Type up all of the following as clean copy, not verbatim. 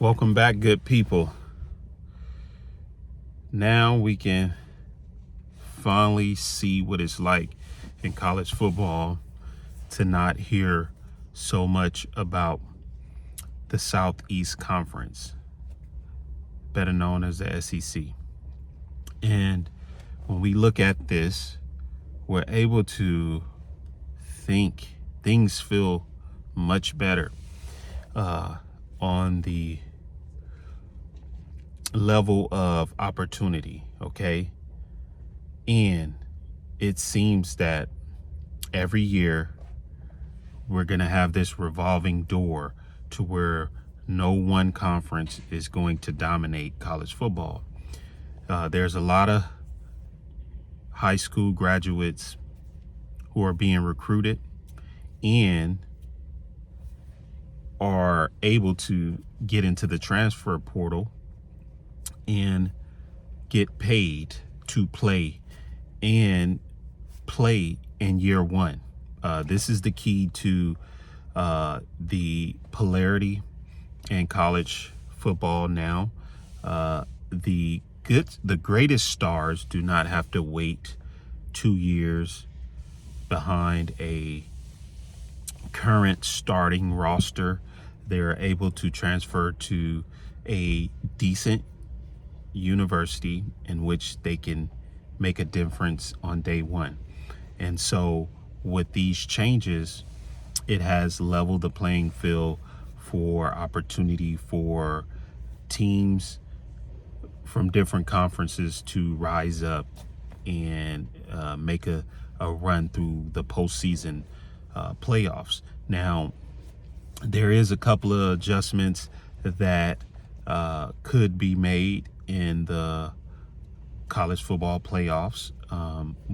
Welcome back, good people. Now we can finally see what it's like in college football to not hear so much about the Southeast Conference, better known as the SEC. And when we look at this, we're able to think things feel much better on the level of opportunity, okay? And it seems that every year we're going to have this revolving door to where no one conference is going to dominate college football. There's a lot of high school graduates who are being recruited and are able to get into the transfer portal and get paid to play and play in year one. This is the key to the polarity in college football now. The greatest stars do not have to wait 2 years behind a current starting roster. They're able to transfer to a decent university in which they can make a difference on day one. And so with these changes, it has leveled the playing field for opportunity for teams from different conferences to rise up and make a run through the postseason playoffs. Now, there is a couple of adjustments that could be made in the college football playoffs,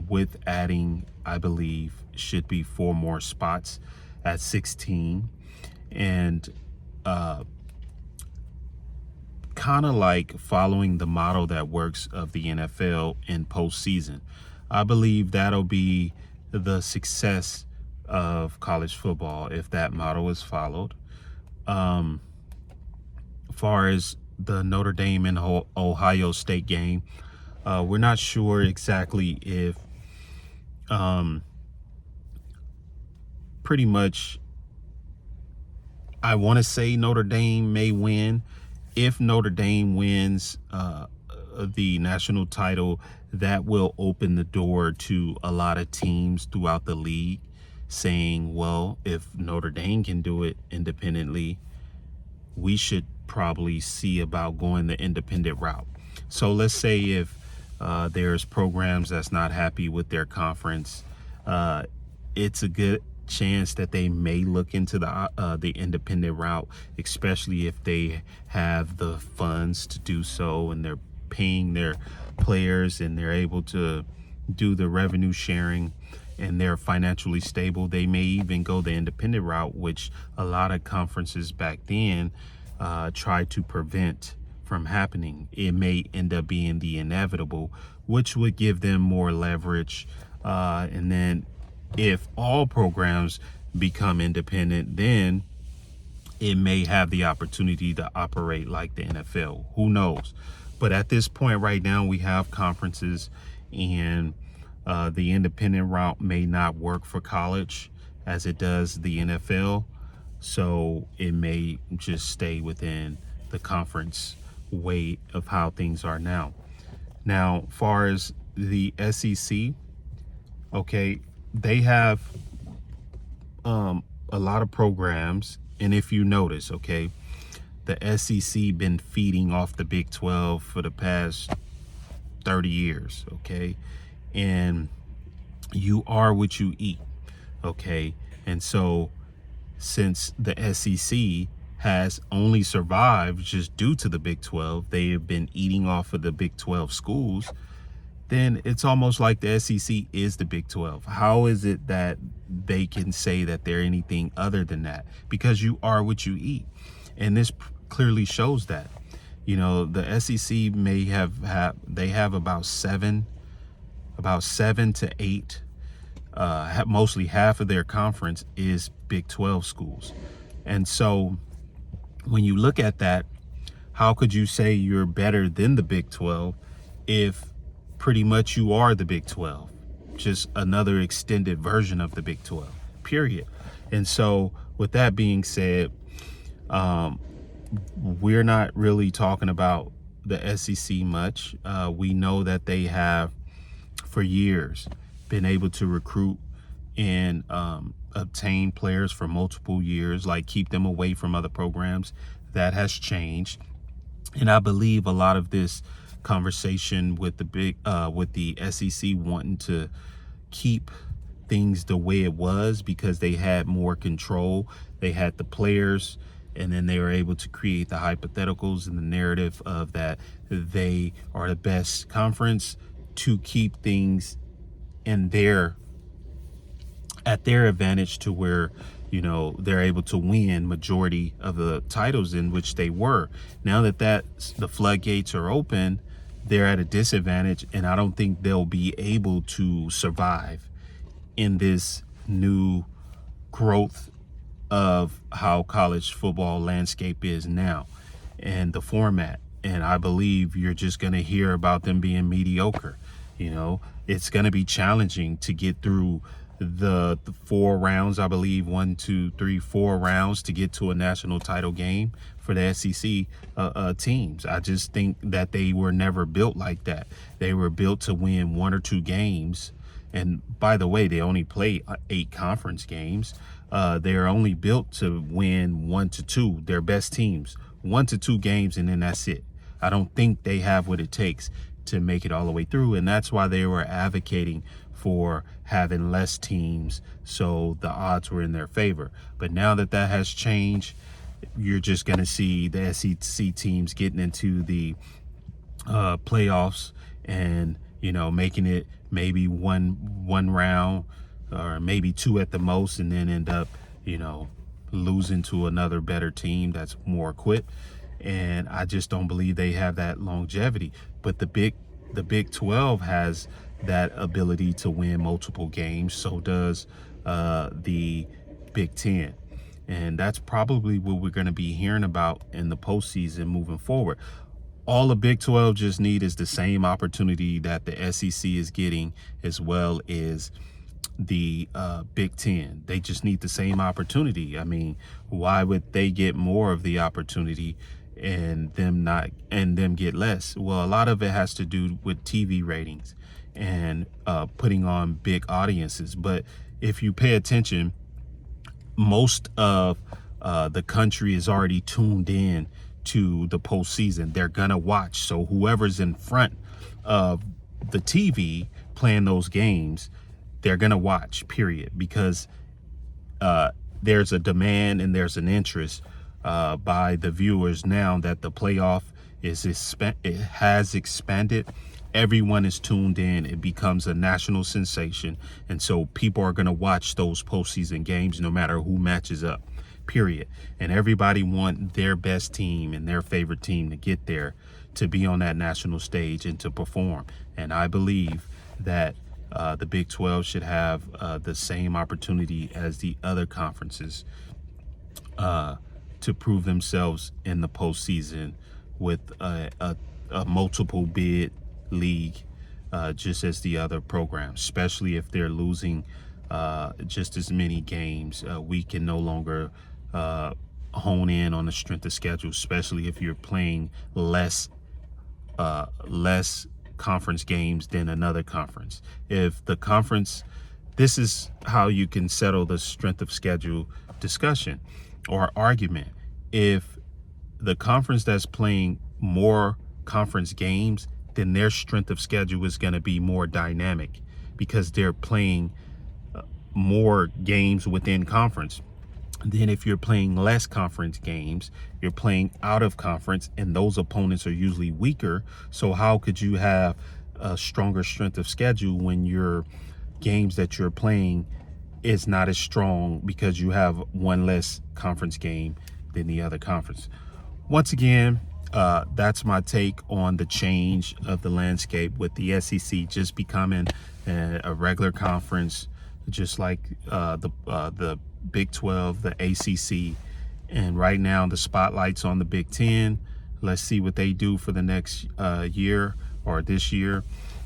with adding, I believe, should be 4 more spots at 16, and kind of like following the model that works of the NFL in postseason. I believe that'll be the success of college football if that model is followed. As far as the Notre Dame and Ohio State game, we're not sure exactly if pretty much I want to say Notre Dame may win. If Notre Dame wins the national title, that will open the door to a lot of teams throughout the league saying, well, if Notre Dame can do it independently, we should probably see about going the independent route. So let's say if there's programs that's not happy with their conference, it's a good chance that they may look into the independent route, especially if they have the funds to do so and they're paying their players and they're able to do the revenue sharing and they're financially stable. They may even go the independent route, which a lot of conferences back then tried to prevent from happening. It may end up being the inevitable, which would give them more leverage. And then if all programs become independent, then it may have the opportunity to operate like the NFL. Who knows? But at this point right now, we have conferences, and the independent route may not work for college as it does the NFL. So it may just stay within the conference way of how things are now. Now, far as the SEC, okay, they have a lot of programs. And if you notice, okay, the SEC been feeding off the Big 12 for the past 30 years, okay? And you are what you eat, okay? And so since the SEC has only survived just due to the Big 12, they have been eating off of the Big 12 schools, then it's almost like the SEC is the Big 12. How is it that they can say that they're anything other than that? Because you are what you eat. And this clearly shows that. You know, the SEC may have they have about seven to eight, mostly half of their conference is Big 12 schools. And so when you look at that, How could you say you're better than the Big 12 if pretty much you are the Big 12? Just another extended version of the Big 12, period. And so with that being said, we're not really talking about the SEC much. We know that they have for years been able to recruit and obtain players for multiple years, like keep them away from other programs. That has changed. And I believe a lot of this conversation with the SEC wanting to keep things the way it was because they had more control. They had the players, and then they were able to create the hypotheticals and the narrative of that they are the best conference to keep things in at their advantage, to where they're able to win majority of the titles in which they were. Now that the floodgates are open, they're at a disadvantage, and I don't think they'll be able to survive in this new growth of how college football landscape is now and the format. And I believe you're just going to hear about them being mediocre. It's going to be challenging to get through the 4 rounds, I believe 1, 2, 3, 4 rounds to get to a national title game for the SEC teams. I just think that they were never built like that. They were built to win 1 or 2 games. And by the way, they only play 8 conference games. They're only built to win 1 to 2, their best teams, 1 to 2 games, and then that's it. I don't think they have what it takes to make it all the way through. And that's why they were advocating for having less teams, so the odds were in their favor. But now that has changed, you're just going to see the SEC teams getting into the playoffs and making it maybe one round or maybe 2 at the most, and then end up losing to another better team that's more equipped. And I just don't believe they have that longevity. But the Big 12 has that ability to win multiple games. So does the Big 10. And that's probably what we're going to be hearing about in the postseason moving forward. All the Big 12 just need is the same opportunity that the SEC is getting, as well as the Big 10. They just need the same opportunity. I mean, why would they get more of the opportunity and them get less? Well, a lot of it has to do with TV ratings and putting on big audiences. But if you pay attention, most of the country is already tuned in to the postseason. They're gonna watch. So whoever's in front of the TV playing those games, they're gonna watch, period, because there's a demand and there's an interest by the viewers now that the playoff it has expanded. Everyone is tuned in. It becomes a national sensation, and so people are going to watch those postseason games no matter who matches up, period. And everybody want their best team and their favorite team to get there, to be on that national stage and to perform. And I believe that the Big 12 should have the same opportunity as the other conferences to prove themselves in the postseason with a multiple bid league, just as the other programs, especially if they're losing just as many games. We can no longer hone in on the strength of schedule, especially if you're playing less conference games than another conference. If the conference, this is how you can settle the strength of schedule discussion or argument. If the conference that's playing more conference games, then their strength of schedule is going to be more dynamic because they're playing more games within conference. Then if you're playing less conference games, you're playing out of conference, and those opponents are usually weaker. So how could you have a stronger strength of schedule when your games that you're playing is not as strong because you have one less conference game than the other conference? Once again, that's my take on the change of the landscape with the SEC just becoming a regular conference, just like the Big 12, the ACC. And right now the spotlight's on the Big 10. Let's see what they do for the next year or this year.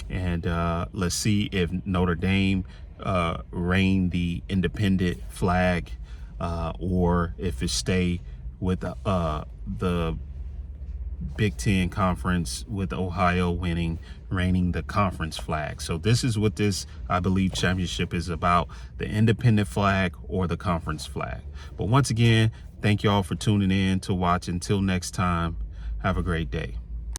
And let's see if Notre Dame reign the independent flag or if it stay with the Big Ten conference, with Ohio reigning the conference flag. So this is what this, I believe, championship is about: the independent flag or the conference flag. But once again, thank y'all for tuning in to watch. Until next time, have a great day.